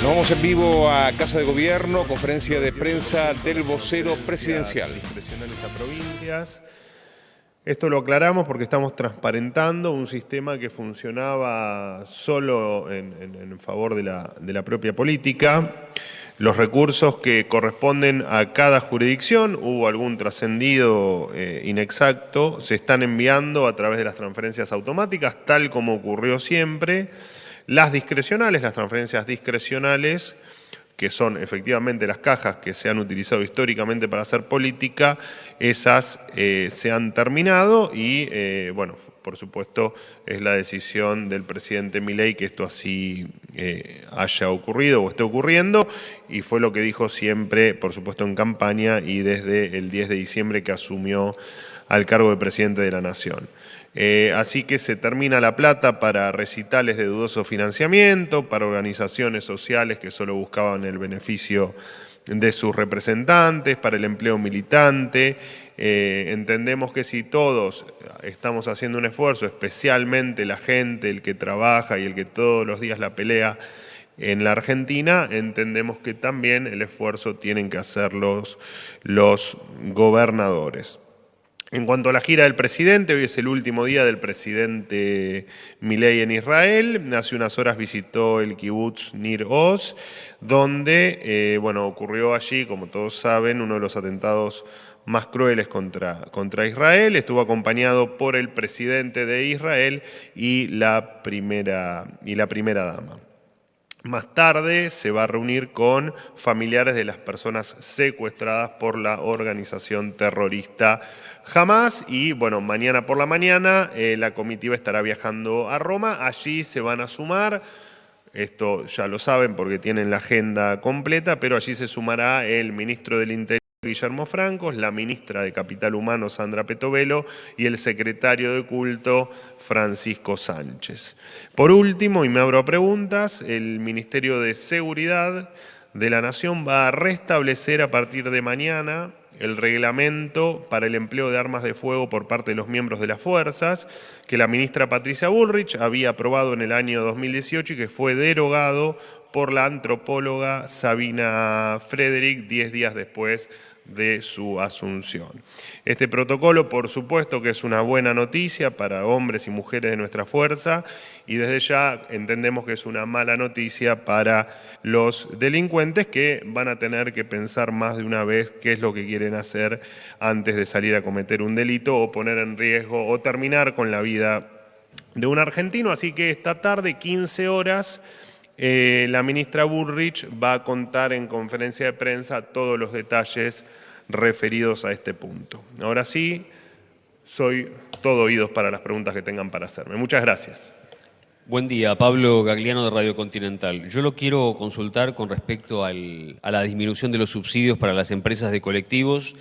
Nos vamos en vivo a Casa de Gobierno, conferencia de prensa del vocero presidencial. Discrecionales a provincias. Esto lo aclaramos porque estamos transparentando un sistema que funcionaba solo en favor de la propia política. Los recursos que corresponden a cada jurisdicción, hubo algún trascendido inexacto, se están enviando a través de las transferencias automáticas, tal como ocurrió siempre. Las discrecionales, las transferencias discrecionales, que son efectivamente las cajas que se han utilizado históricamente para hacer política, esas se han terminado y, bueno, por supuesto, es la decisión del presidente Milei que esto así haya ocurrido o esté ocurriendo, y fue lo que dijo siempre, por supuesto, en campaña y desde el 10 de diciembre que asumió al cargo de presidente de la Nación. Así que se termina la plata para recitales de dudoso financiamiento, para organizaciones sociales que solo buscaban el beneficio de sus representantes, para el empleo militante. Entendemos que si todos estamos haciendo un esfuerzo, especialmente la gente, el que trabaja y el que todos los días la pelea en la Argentina, entendemos que también el esfuerzo tienen que hacer los gobernadores. En cuanto a la gira del presidente, hoy es el último día del presidente Milei en Israel. Hace unas horas visitó el kibutz Nir Oz, donde ocurrió allí, como todos saben, uno de los atentados más crueles contra Israel. Estuvo acompañado por el presidente de Israel y la primera dama. Más tarde se va a reunir con familiares de las personas secuestradas por la organización terrorista Hamás y, mañana por la mañana la comitiva estará viajando a Roma. Allí se van a sumar, esto ya lo saben porque tienen la agenda completa, pero allí se sumará el ministro del Interior, Guillermo Francos, la ministra de Capital Humano, Sandra Petovelo, y el secretario de Culto, Francisco Sánchez. Por último, y me abro a preguntas, el Ministerio de Seguridad de la Nación va a restablecer a partir de mañana el reglamento para el empleo de armas de fuego por parte de los miembros de las fuerzas, que la ministra Patricia Bullrich había aprobado en el año 2018 y que fue derogado por la antropóloga Sabina Frederick 10 días después de su asunción. Este protocolo, por supuesto, que es una buena noticia para hombres y mujeres de nuestra fuerza, y desde ya entendemos que es una mala noticia para los delincuentes que van a tener que pensar más de una vez qué es lo que quieren hacer antes de salir a cometer un delito o poner en riesgo o terminar con la vida de un argentino. Así que esta tarde, 15 horas, la ministra Bullrich va a contar en conferencia de prensa todos los detalles referidos a este punto. Ahora sí, soy todo oídos para las preguntas que tengan para hacerme. Muchas gracias. Buen día, Pablo Gagliano de Radio Continental. Yo lo quiero consultar con respecto a la disminución de los subsidios para las empresas de colectivos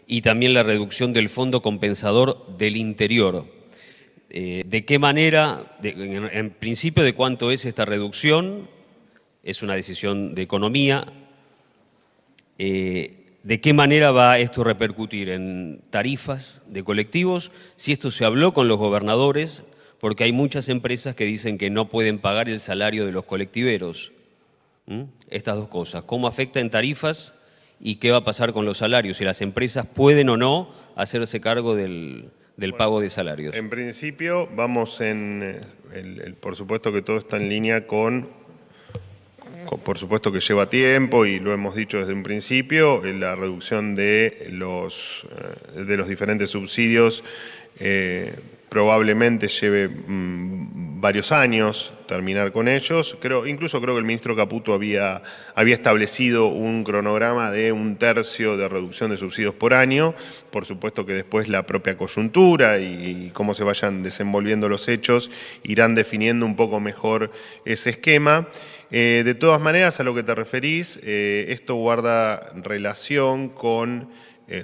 y también la reducción del Fondo Compensador del Interior. ¿De qué manera, en principio, de cuánto es esta reducción? Es una decisión de economía. ¿De qué manera va esto a repercutir en tarifas de colectivos? Si esto se habló con los gobernadores, porque hay muchas empresas que dicen que no pueden pagar el salario de los colectiveros. Estas dos cosas, ¿cómo afecta en tarifas y qué va a pasar con los salarios? Si las empresas pueden o no hacerse cargo del pago de salarios. En principio, vamos por supuesto que todo está en línea por supuesto que lleva tiempo y lo hemos dicho desde un principio, la reducción de los diferentes subsidios probablemente lleve varios años terminar con ellos. Incluso creo que el ministro Caputo había establecido un cronograma de 1/3 de reducción de subsidios por año. Por supuesto que después la propia coyuntura y cómo se vayan desenvolviendo los hechos irán definiendo un poco mejor ese esquema. De todas maneras, a lo que te referís, esto guarda relación con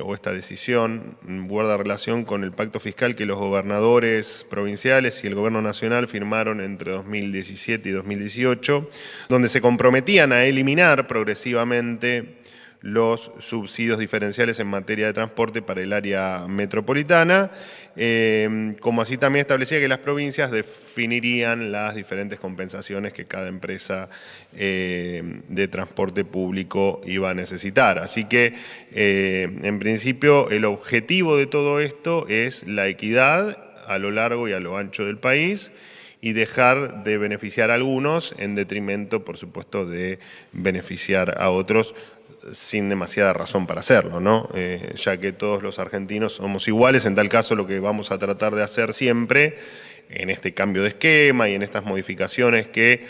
o esta decisión guarda relación con el pacto fiscal que los gobernadores provinciales y el gobierno nacional firmaron entre 2017 y 2018, donde se comprometían a eliminar progresivamente los subsidios diferenciales en materia de transporte para el área metropolitana, como así también establecía que las provincias definirían las diferentes compensaciones que cada empresa de transporte público iba a necesitar. Así que, en principio, el objetivo de todo esto es la equidad a lo largo y a lo ancho del país, y dejar de beneficiar a algunos en detrimento, por supuesto, de beneficiar a otros sin demasiada razón para hacerlo, ¿no? Ya que todos los argentinos somos iguales. En tal caso, lo que vamos a tratar de hacer siempre, en este cambio de esquema y en estas modificaciones que,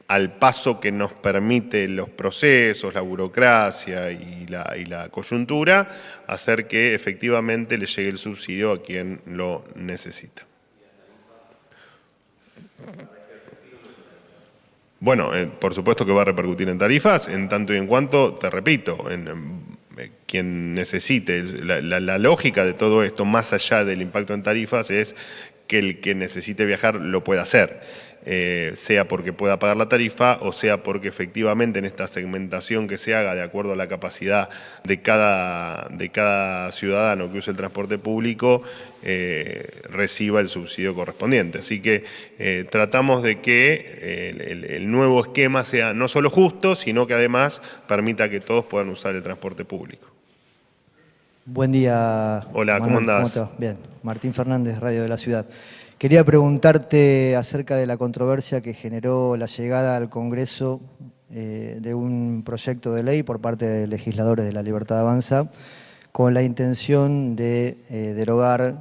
al paso que nos permite los procesos, la burocracia y la coyuntura, hacer que efectivamente le llegue el subsidio a quien lo necesita. Bueno, por supuesto que va a repercutir en tarifas, en tanto y en cuanto, te repito, quien necesite. La lógica de todo esto, más allá del impacto en tarifas, es que el que necesite viajar lo pueda hacer, sea porque pueda pagar la tarifa o sea porque efectivamente en esta segmentación que se haga de acuerdo a la capacidad de cada ciudadano que use el transporte público, reciba el subsidio correspondiente. Así que tratamos de que el nuevo esquema sea no solo justo, sino que además permita que todos puedan usar el transporte público. Buen día. Hola, Manuel, ¿cómo andás? ¿cómo te va? Bien, Martín Fernández, Radio de la Ciudad. Quería preguntarte acerca de la controversia que generó la llegada al Congreso de un proyecto de ley por parte de legisladores de La Libertad Avanza con la intención de derogar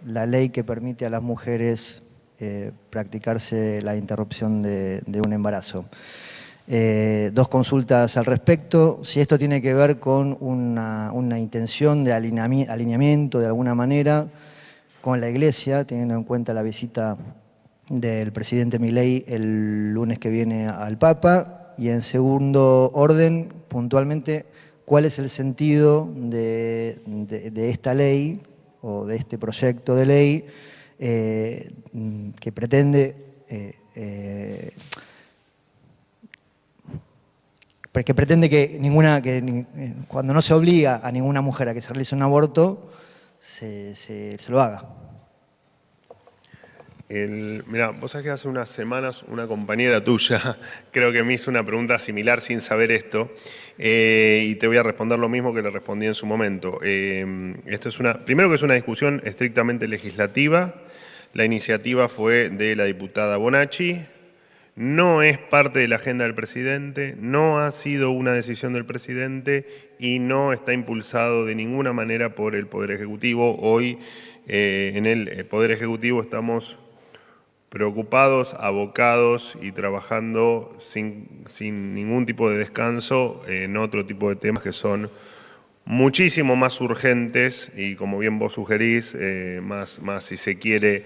la ley que permite a las mujeres practicarse la interrupción de un embarazo. Dos consultas al respecto. Si esto tiene que ver con una intención de alineamiento de alguna manera con la Iglesia, teniendo en cuenta la visita del presidente Milei el lunes que viene al Papa. Y en segundo orden, puntualmente, ¿cuál es el sentido de esta ley o de este proyecto de ley que pretende cuando no se obliga a ninguna mujer a que se realice un aborto, se lo haga? Mirá, vos sabés que hace unas semanas una compañera tuya creo que me hizo una pregunta similar sin saber esto, y te voy a responder lo mismo que le respondí en su momento. Esto es primero que es una discusión estrictamente legislativa. La iniciativa fue de la diputada Bonacci. No es parte de la agenda del presidente, no ha sido una decisión del presidente y no está impulsado de ninguna manera por el Poder Ejecutivo. Hoy en el Poder Ejecutivo estamos preocupados, abocados y trabajando sin ningún tipo de descanso en otro tipo de temas que son muchísimo más urgentes y, como bien vos sugerís, más si se quiere,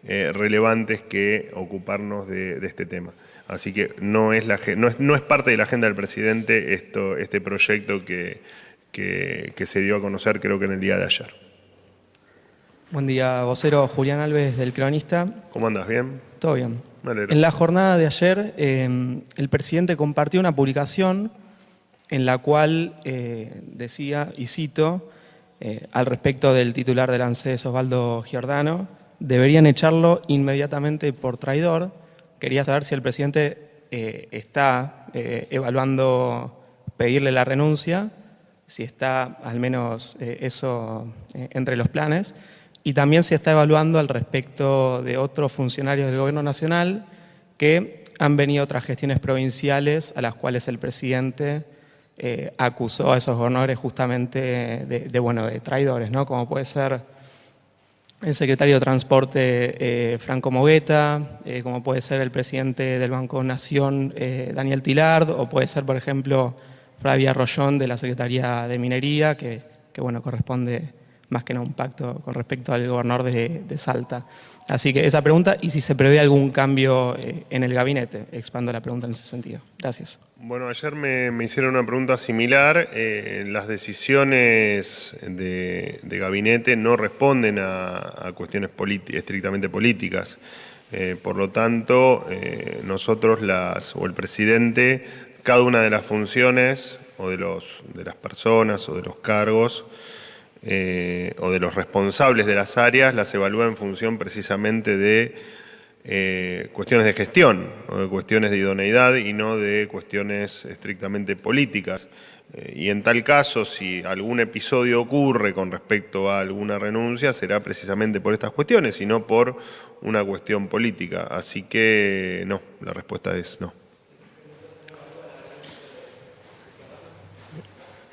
relevantes que ocuparnos de este tema. Así que no es parte de la agenda del presidente este proyecto que se dio a conocer, creo que en el día de ayer. Buen día, vocero. Julián Alves, del Cronista. ¿Cómo andas? ¿Bien? Todo bien. Me alegro. En la jornada de ayer, el presidente compartió una publicación en la cual decía, y cito, al respecto del titular del ANSES, Osvaldo Giordano: deberían echarlo inmediatamente por traidor. Quería saber si el presidente está evaluando pedirle la renuncia, si está al menos eso entre los planes, y también si está evaluando al respecto de otros funcionarios del Gobierno Nacional que han venido otras gestiones provinciales a las cuales el presidente acusó a esos gobernadores justamente de traidores, ¿no? Como puede ser el secretario de Transporte Franco Mogueta, como puede ser el presidente del Banco Nación Daniel Tilard, o puede ser, por ejemplo, Flavia Rollón de la Secretaría de Minería, que corresponde más que no un pacto con respecto al gobernador de Salta. Así que esa pregunta, y si se prevé algún cambio en el gabinete. Expando la pregunta en ese sentido. Gracias. Bueno, ayer me hicieron una pregunta similar. Las decisiones de gabinete no responden a cuestiones estrictamente políticas. Por lo tanto, nosotros o el presidente, cada una de las funciones o de las personas o de los cargos o de los responsables de las áreas las evalúa en función precisamente de cuestiones de gestión o de cuestiones de idoneidad y no de cuestiones estrictamente políticas. Y en tal caso, si algún episodio ocurre con respecto a alguna renuncia, será precisamente por estas cuestiones y no por una cuestión política. Así que no, la respuesta es no.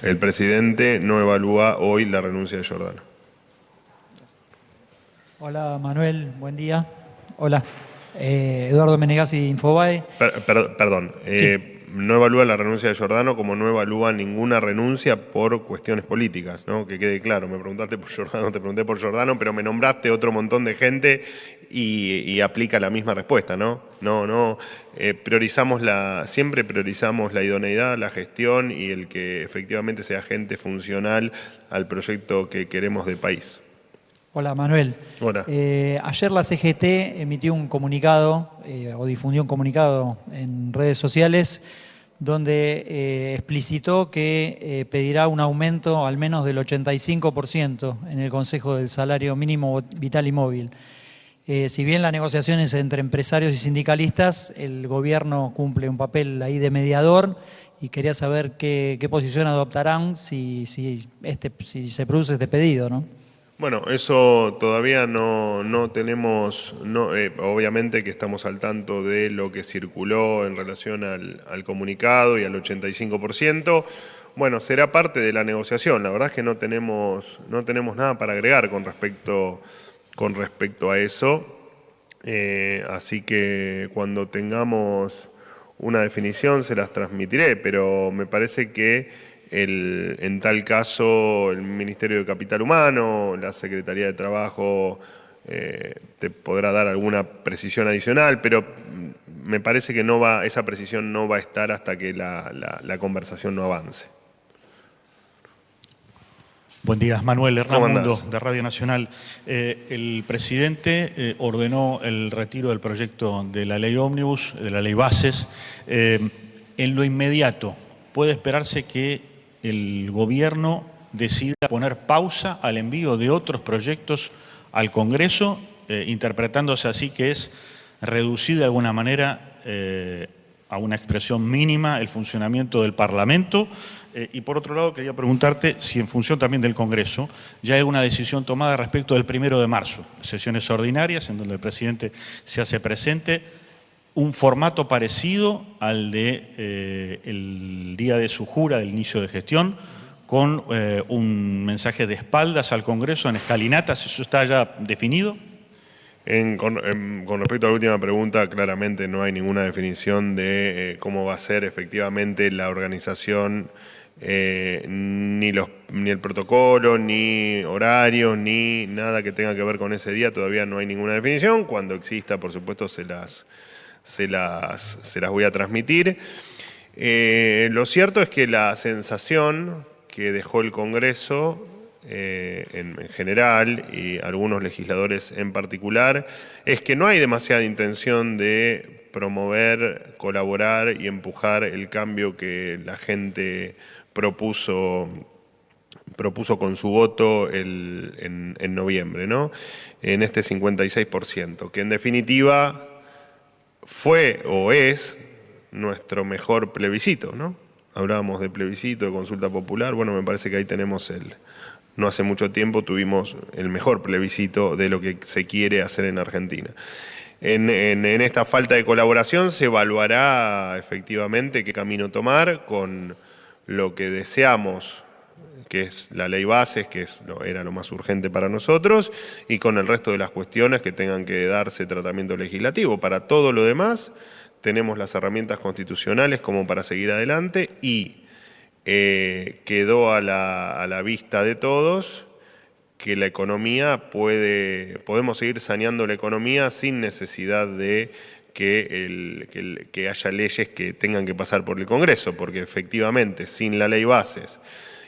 El presidente no evalúa hoy la renuncia de Giordano. Hola Manuel, buen día. Hola, Eduardo Menegazzi, Infobae. Perdón, Sí. no evalúa la renuncia de Giordano como no evalúa ninguna renuncia por cuestiones políticas, ¿no? Que quede claro, me preguntaste por Giordano, te pregunté por Giordano, pero me nombraste otro montón de gente y aplica la misma respuesta, ¿no? Siempre priorizamos la idoneidad, la gestión y el que efectivamente sea gente funcional al proyecto que queremos de país. Hola Manuel. Hola. Ayer la CGT emitió un comunicado o difundió un comunicado en redes sociales donde explicitó que pedirá un aumento al menos del 85% en el Consejo del Salario Mínimo Vital y Móvil. Si bien la negociación es entre empresarios y sindicalistas, el gobierno cumple un papel ahí de mediador y quería saber qué posición adoptarán si se produce este pedido, ¿no? Bueno, eso todavía no tenemos, obviamente que estamos al tanto de lo que circuló en relación al comunicado y al 85%. Bueno, será parte de la negociación. La verdad es que no tenemos nada para agregar con respecto a eso. Así que cuando tengamos una definición se las transmitiré, pero me parece que en tal caso el Ministerio de Capital Humano, la Secretaría de Trabajo te podrá dar alguna precisión adicional, pero me parece que esa precisión no va a estar hasta que la conversación no avance. Buen día, Manuel ¿Cómo Hernán andás? Mundo, de Radio Nacional. El presidente ordenó el retiro del proyecto de la ley ómnibus, de la ley bases. En lo inmediato, ¿puede esperarse que el gobierno decida poner pausa al envío de otros proyectos al Congreso, interpretándose así que es reducir de alguna manera a una expresión mínima el funcionamiento del Parlamento? Y por otro lado, quería preguntarte si en función también del Congreso ya hay alguna decisión tomada respecto del 1 de marzo, sesiones ordinarias en donde el presidente se hace presente, un formato parecido al de el día de su jura, del inicio de gestión, con un mensaje de espaldas al Congreso en escalinatas. ¿Eso está ya definido? Con respecto a la última pregunta, claramente no hay ninguna definición de cómo va a ser efectivamente la organización, ni el protocolo, ni horarios, ni nada que tenga que ver con ese día. Todavía no hay ninguna definición. Cuando exista, por supuesto, se las voy a transmitir. Lo cierto es que la sensación que dejó el Congreso en general y algunos legisladores en particular es que no hay demasiada intención de promover, colaborar y empujar el cambio que la gente propuso con su voto en noviembre, ¿no? En este 56%, que en definitiva fue o es nuestro mejor plebiscito, ¿no? Hablábamos de plebiscito, de consulta popular. Bueno, me parece que ahí tenemos no hace mucho tiempo tuvimos el mejor plebiscito de lo que se quiere hacer en Argentina. En esta falta de colaboración se evaluará efectivamente qué camino tomar con lo que deseamos, que es la ley bases, que era lo más urgente para nosotros, y con el resto de las cuestiones que tengan que darse tratamiento legislativo. Para todo lo demás tenemos las herramientas constitucionales como para seguir adelante y quedó a la vista de todos que la economía podemos seguir saneando la economía sin necesidad de que haya leyes que tengan que pasar por el Congreso, porque efectivamente sin la ley bases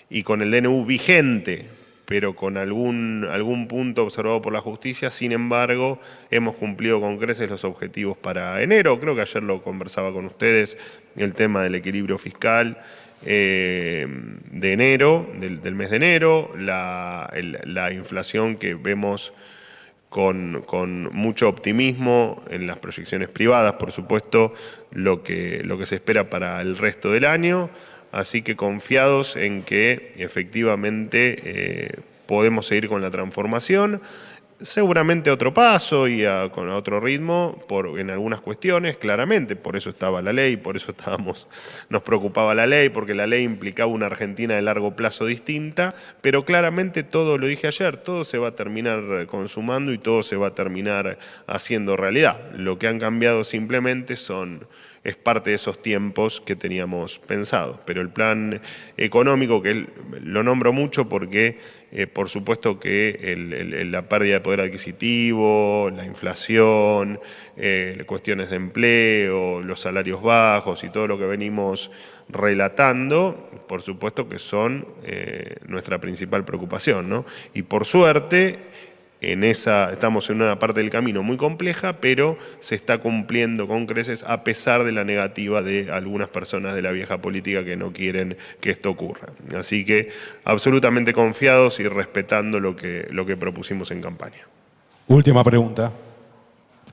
y con el DNU vigente, pero con algún punto observado por la justicia, sin embargo, hemos cumplido con creces los objetivos para enero. Creo que ayer lo conversaba con ustedes, el tema del equilibrio fiscal de enero, del mes de enero, la inflación que vemos con mucho optimismo en las proyecciones privadas, por supuesto, lo que se espera para el resto del año, así que confiados en que efectivamente podemos seguir con la transformación, seguramente a otro paso y con otro ritmo en algunas cuestiones, claramente, por eso estaba la ley, por eso nos preocupaba la ley, porque la ley implicaba una Argentina de largo plazo distinta, pero claramente todo, lo dije ayer, todo se va a terminar consumando y todo se va a terminar haciendo realidad. Lo que han cambiado simplemente es parte de esos tiempos que teníamos pensado. Pero el plan económico, que lo nombro mucho porque por supuesto que la pérdida de poder adquisitivo, la inflación, cuestiones de empleo, los salarios bajos y todo lo que venimos relatando, por supuesto que son nuestra principal preocupación, ¿no? Y por suerte, estamos en una parte del camino muy compleja, pero se está cumpliendo con creces a pesar de la negativa de algunas personas de la vieja política que no quieren que esto ocurra. Así que absolutamente confiados y respetando lo que propusimos en campaña. Última pregunta.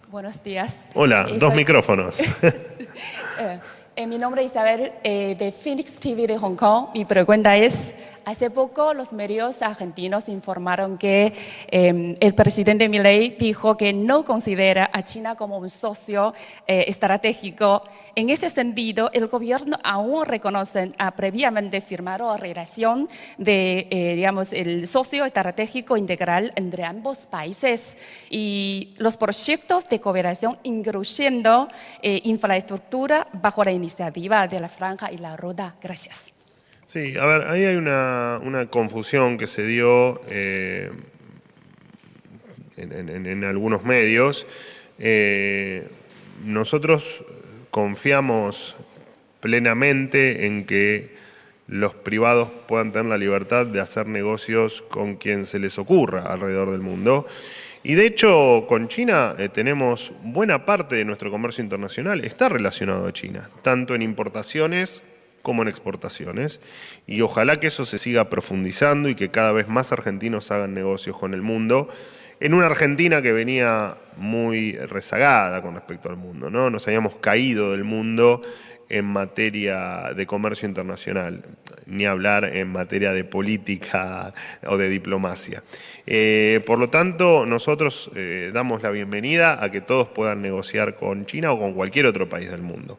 Buenos días. Hola, dos micrófonos. Mi nombre es Isabel, de Phoenix TV de Hong Kong. Mi pregunta es, hace poco los medios argentinos informaron que el presidente Milei dijo que no considera a China como un socio estratégico. En ese sentido, el gobierno aún reconoce a previamente firmado relación de, digamos, el socio estratégico integral entre ambos países y los proyectos de cooperación incluyendo infraestructura bajo la iniciativa de la Franja y la Ruta. Gracias. Sí, a ver, ahí hay una confusión que se dio en algunos medios. Nosotros confiamos plenamente en que los privados puedan tener la libertad de hacer negocios con quien se les ocurra alrededor del mundo. Y de hecho, con China tenemos buena parte de nuestro comercio internacional, está relacionado a China, tanto en importaciones como en exportaciones, y ojalá que eso se siga profundizando y que cada vez más argentinos hagan negocios con el mundo, en una Argentina que venía muy rezagada con respecto al mundo, ¿no? Nos habíamos caído del mundo en materia de comercio internacional, ni hablar en materia de política o de diplomacia. Por lo tanto, nosotros damos la bienvenida a que todos puedan negociar con China o con cualquier otro país del mundo.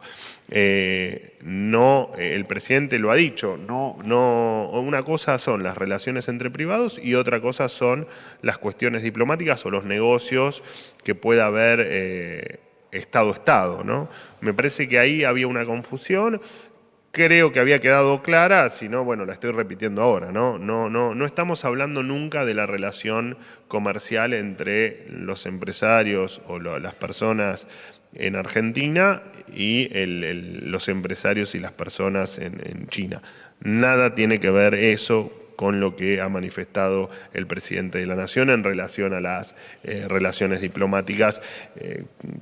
El presidente lo ha dicho, una cosa son las relaciones entre privados y otra cosa son las cuestiones diplomáticas o los negocios que pueda haber Estado-Estado, ¿no? Me parece que ahí había una confusión, creo que había quedado clara, si no, bueno, la estoy repitiendo ahora, ¿no? No estamos hablando nunca de la relación comercial entre los empresarios o las personas en Argentina y los empresarios y las personas en China. Nada tiene que ver eso con lo que ha manifestado el presidente de la Nación en relación a las relaciones diplomáticas,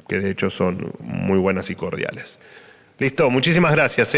que de hecho son muy buenas y cordiales. Listo, muchísimas gracias.